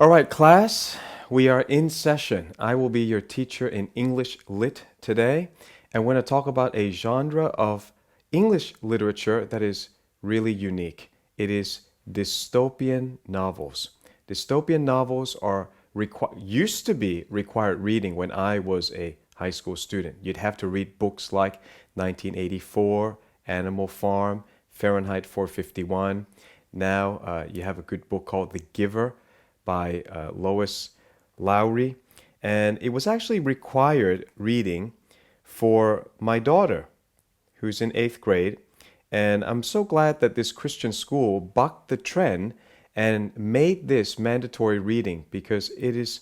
All right, class, we are in session. I will be your teacher in English Lit today, and we're going to talk about a genre of English literature that is really unique. It is dystopian novels. Dystopian novels are used to be required reading when I was a high school student. You'd have to read books like 1984, Animal Farm, Fahrenheit 451. Now you have a good book called The Giver by Lois Lowry, and it was actually required reading for my daughter, who's in 8th grade, and I'm so glad that this Christian school bucked the trend and made this mandatory reading because it is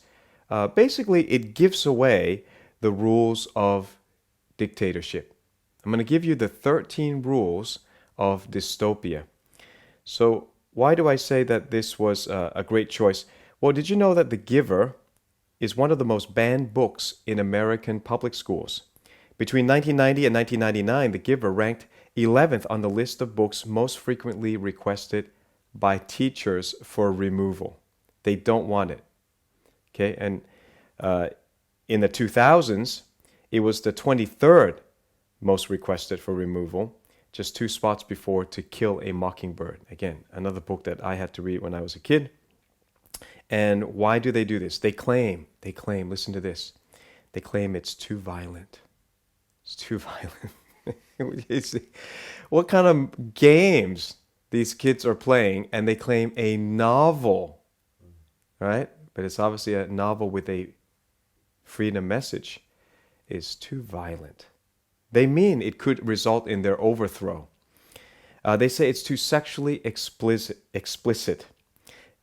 basically it gives away the rules of dictatorship. I'm going to give you the 13 rules of dystopia. So why do I say that this was a great choice? Well, did you know that The Giver is one of the most banned books in American public schools? Between 1990 and 1999, The Giver ranked 11th on the list of books most frequently requested by teachers for removal. They don't want it. Okay, and in the 2000s, it was the 23rd most requested for removal, just 2 spots before To Kill a Mockingbird. Again, another book that I had to read when I was a kid. And why do they do this? They claim, listen to this, they claim it's too violent. It's too violent. What kind of games these kids are playing, and they claim a novel, right? But it's obviously a novel with a freedom message is too violent. They mean it could result in their overthrow. They say it's too sexually explicit.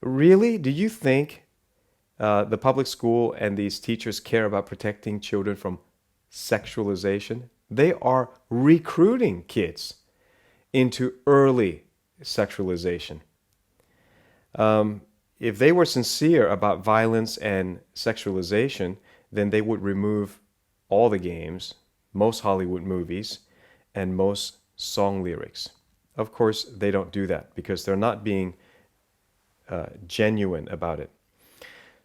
Really? Do you think the public school and these teachers care about protecting children from sexualization? They are recruiting kids into early sexualization. If they were sincere about violence and sexualization, then they would remove all the games, most Hollywood movies, and most song lyrics. Of course, they don't do that because they're not being genuine about it.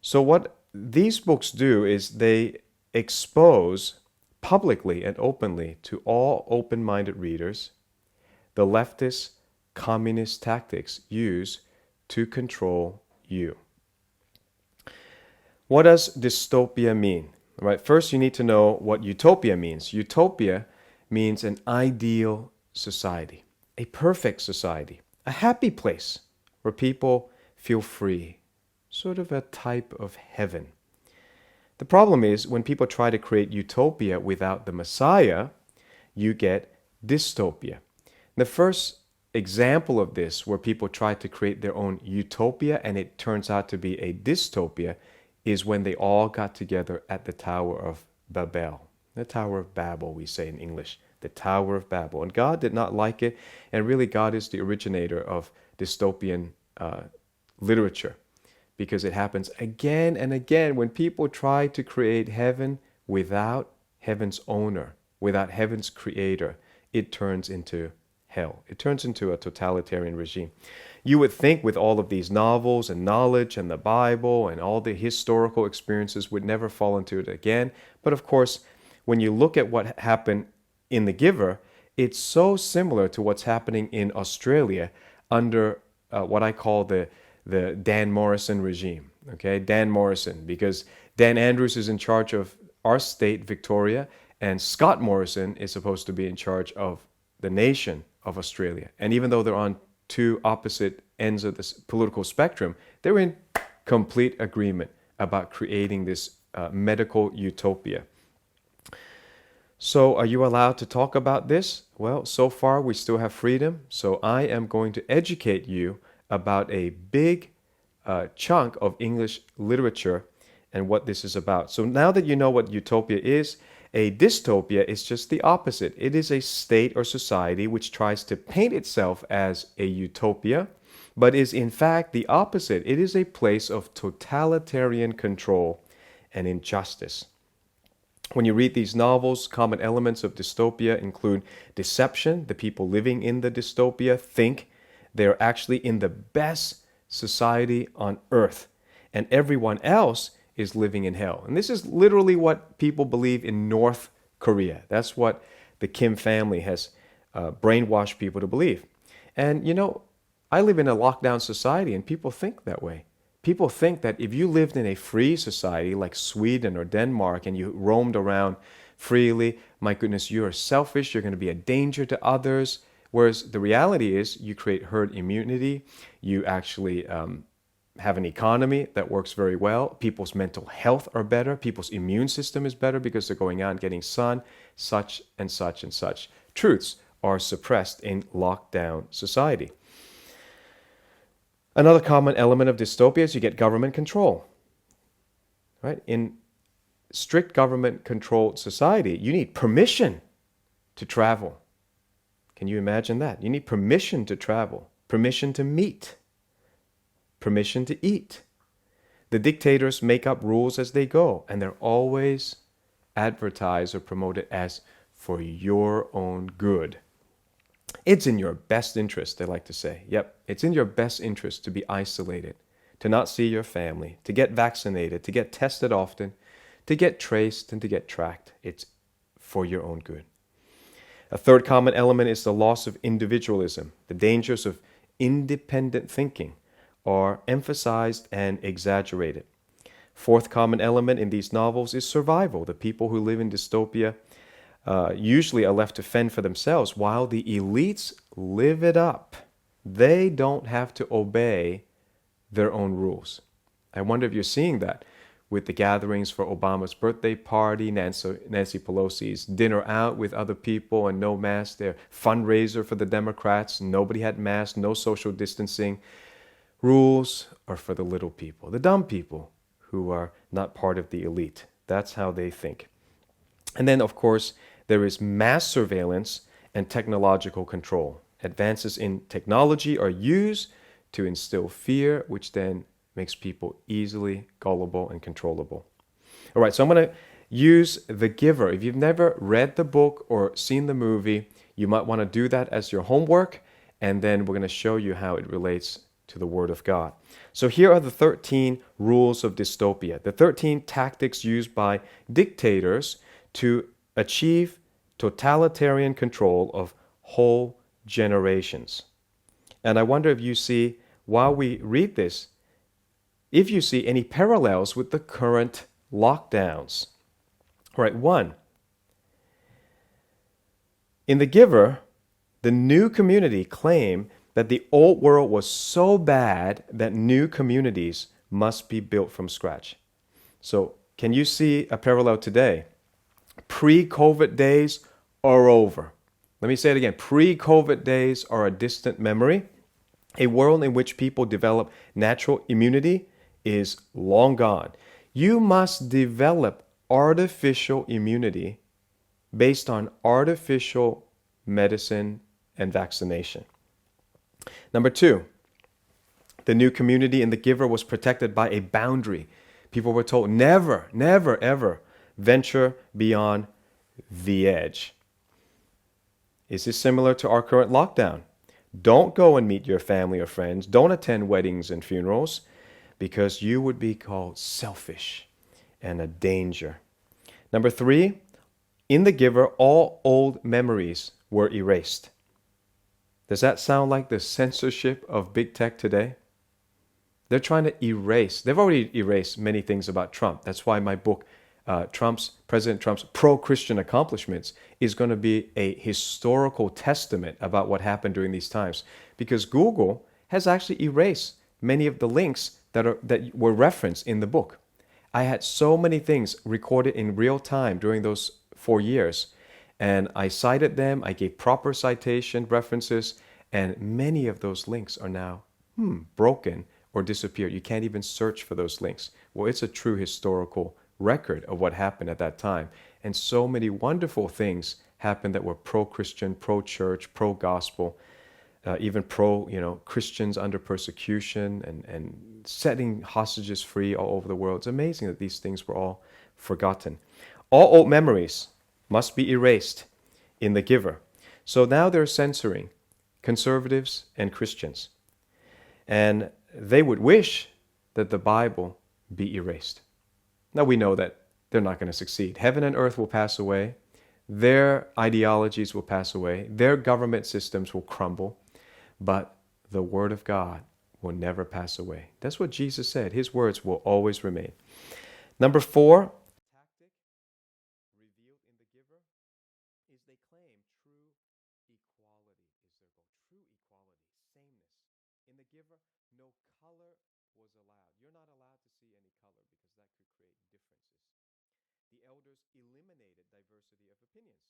So what these books do is they expose publicly and openly to all open-minded readers the leftist communist tactics used to control you. What does dystopia mean? All right, first you need to know what utopia means. Utopia means an ideal society, a perfect society, a happy place where people feel free, sort of a type of heaven. The problem is when people try to create utopia without the Messiah, you get dystopia. The first example of this, where people try to create their own utopia and it turns out to be a dystopia, is when they all got together at the Tower of Babel. The Tower of Babel, we say in English. The Tower of Babel. And God did not like it, and really God is the originator of dystopian literature, because it happens again and again when people try to create heaven without heaven's owner, without heaven's creator. It turns into hell. It turns into a totalitarian regime. You would think with all of these novels and knowledge and the Bible and all the historical experiences would never fall into it again. But of course, when you look at what happened in The Giver, it's so similar to what's happening in Australia under what I call the Dan Morrison regime. Okay, Dan Morrison, because Dan Andrews is in charge of our state, Victoria, and Scott Morrison is supposed to be in charge of the nation of Australia. And even though they're on two opposite ends of the political spectrum, they're in complete agreement about creating this medical utopia. So are you allowed to talk about this? Well, so far we still have freedom. So I am going to educate you about a big chunk of English literature and what this is about. So now that you know what utopia is, a dystopia is just the opposite. It is a state or society which tries to paint itself as a utopia, but is in fact the opposite. It is a place of totalitarian control and injustice. When you read these novels, common elements of dystopia include deception. The people living in the dystopia think they're actually in the best society on earth. and everyone else is living in hell. And this is literally what people believe in North Korea. That's what the Kim family has brainwashed people to believe. And I live in a lockdown society, and people think that way. People think that if you lived in a free society like Sweden or Denmark and you roamed around freely, my goodness, you are selfish, you're going to be a danger to others. Whereas the reality is you create herd immunity, you actually have an economy that works very well, people's mental health are better, people's immune system is better because they're going out and getting sun, such and such and such. Truths are suppressed in lockdown society. Another common element of dystopia is you get government control. Right? In strict government-controlled society, you need permission to travel. Can you imagine that? You need permission to travel, permission to meet, permission to eat. The dictators make up rules as they go, and they're always advertised or promoted as for your own good. It's in your best interest, they like to say. Yep, it's in your best interest to be isolated, to not see your family, to get vaccinated, to get tested often, to get traced and to get tracked. It's for your own good. A third common element is the loss of individualism. The dangers of independent thinking are emphasized and exaggerated. Fourth common element in these novels is survival. The people who live in dystopia usually are left to fend for themselves while the elites live it up. They don't have to obey their own rules. I wonder if you're seeing that with the gatherings for Obama's birthday party, Nancy Pelosi's dinner out with other people and no mask, their fundraiser for the Democrats, nobody had masks, no social distancing. Rules are for the little people, the dumb people who are not part of the elite. That's how they think. And then, of course, there is mass surveillance and technological control. Advances in technology are used to instill fear, which then makes people easily gullible and controllable. All right, so I'm going to use The Giver. If you've never read the book or seen the movie, you might want to do that as your homework, and then we're going to show you how it relates to the Word of God. So here are the 13 rules of dystopia, the 13 tactics used by dictators to achieve totalitarian control of whole generations. And I wonder if you see, while we read this, if you see any parallels with the current lockdowns. All right, 1. In The Giver, the new community claim that the old world was so bad that new communities must be built from scratch. So, can you see a parallel today? Pre-COVID days are over. Let me say it again. Pre-COVID days are a distant memory. A world in which people develop natural immunity is long gone. You must develop artificial immunity based on artificial medicine and vaccination. Number 2, the new community in The Giver was protected by a boundary. People were told never, never, ever venture beyond the edge. Is this similar to our current lockdown? Don't go and meet your family or friends. Don't attend weddings and funerals because you would be called selfish and a danger. Number 3, in The Giver, all old memories were erased. Does that sound like the censorship of big tech today? They're trying to erase. They've already erased many things about Trump. That's why my book, President Trump's pro-Christian accomplishments, is going to be a historical testament about what happened during these times. Because Google has actually erased many of the links that were referenced in the book. I had so many things recorded in real time during those 4 years. And I cited them, I gave proper citation references, and many of those links are now broken or disappeared. You can't even search for those links. Well, it's a true historical record of what happened at that time. And so many wonderful things happened that were pro-Christian, pro-church, pro-gospel, even Christians under persecution and setting hostages free all over the world. It's amazing that these things were all forgotten. All old memories must be erased in The Giver. So now they're censoring conservatives and Christians. And they would wish that the Bible be erased. Now we know that they're not going to succeed. Heaven and earth will pass away. Their ideologies will pass away. Their government systems will crumble. But the Word of God will never pass away. That's what Jesus said. His words will always remain. Number 4, tactic revealed in the giver is they claim true equality is their goal. True equality, sameness. In the giver, no color was allowed. You're not allowed to see any color because that could create differences. The elders eliminated diversity of opinions.